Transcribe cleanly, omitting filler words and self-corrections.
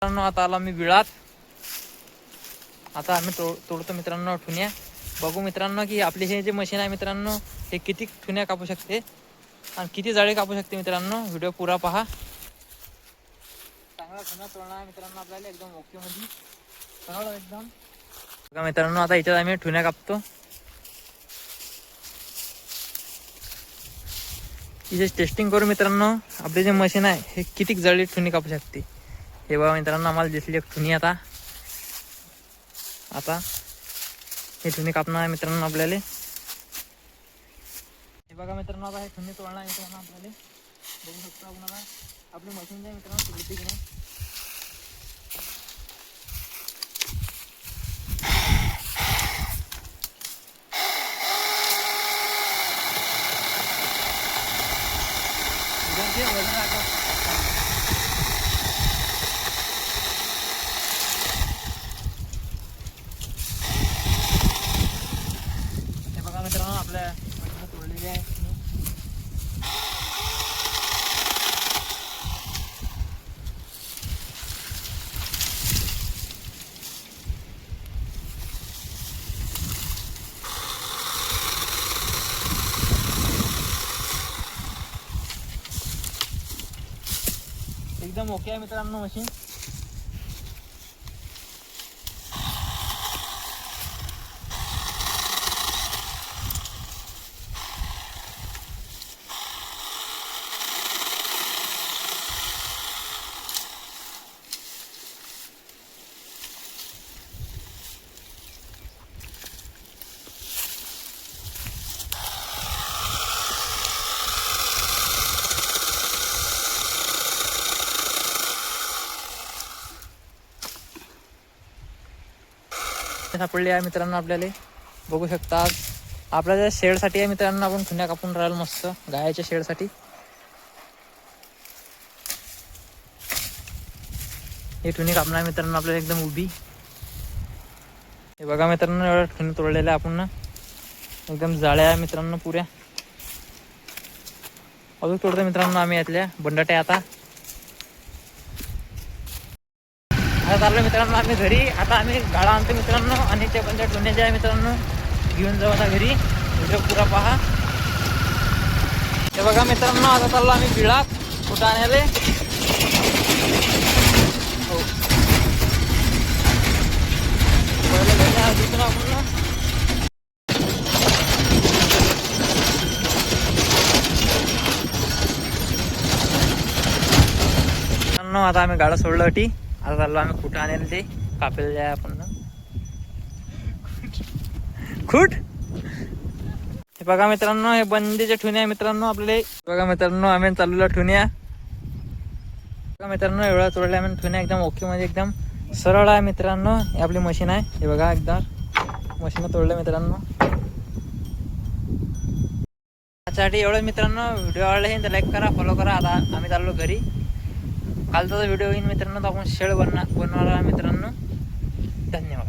आता आला मी बिळात. आता आम्ही तोडतो मित्रांनो ठुन्या. बघू मित्रांनो की आपली हे जे मशीन आहे मित्रांनो हे किती ठुन्या कापू शकते आणि किती जाळे कापू शकते मित्रांनो. व्हिडिओ पुरा पहा. चांगला ठुना तोडणार आहे मित्रांनो आपल्याला एकदम ओके मध्ये सरळ एकदम. बघा मित्रांनो आता याच्यात आम्ही ठुन्या कापतो. इथे टेस्टिंग करू मित्रांनो आपले जे मशीन आहे हे किती जळी ठुनी कापू शकते. हे बघा मित्रांनो आम्हाला दिसली एक ठुनी. आता हे ठुनी कापणार आहे मित्रांनो आपल्याला. हे बघा मित्रांनो आता हे ठुनी तोडणार आहे मित्रांनो आपल्याला. बघू शकतो आपण आता आपली मशीन जे मित्रांनो तुटते की नाही. हे बघा मित्रांनो आपल्या मशीन तोडलेली आहे. एकदम ओके आहे मित्रांनो मशीन. सापडले आहे मित्रांनो आपल्याला. बघू शकता आज आपल्या ज्या शेडसाठी आहे मित्रांनो आपण ठुन्या कापून राहिलो मस्त गायाच्या शेडसाठी. हे ठुनी कापणार मित्रांनो आपल्याला एकदम उभी. हे बघा मित्रांनो एवढ्या ठुनी तोडलेल्या आपण ना एकदम जाळ्या आहे मित्रांनो पुऱ्या. अजून तोडतो मित्रांनो आम्ही यातल्या बंडाट्या. आता चाललो मित्रांनो आम्ही घरी. आता आम्ही गाडा आणतो मित्रांनो आणि ते पण त्या ठुन्या जे आहे मित्रांनो घेऊन जाऊ आता घरी. व्हिडिओ पुरा पहा. हे बघा मित्रांनो आता चाललो आम्ही बिळात कुठं आणायला. हो आपण आता आम्ही गाडा सोडलं अटी. आता चाललो आम्ही कुठं आणेल ते कापेल आहे आपण खूट. हे बघा मित्रांनो हे बंदीचे ठुन्या आहे मित्रांनो आपले. बघा मित्रांनो आम्ही चाललेलो ठुन्या. बघा मित्रांनो एवढा तोडल्या आम्ही ठुन्या एकदम ओके मध्ये एकदम सरळ आहे मित्रांनो. ही आपली मशीन आहे. हे बघा एकदा मशीन तोडलं मित्रांनो. त्यासाठी एवढं मित्रांनो. व्हिडिओ आवडला तर लाईक करा फॉलो करा. आता आम्ही चाललो घरी. कालचा व्हिडिओ येईन मित्रांनो तर आपण शेड बनवणार मित्रांनो. धन्यवाद.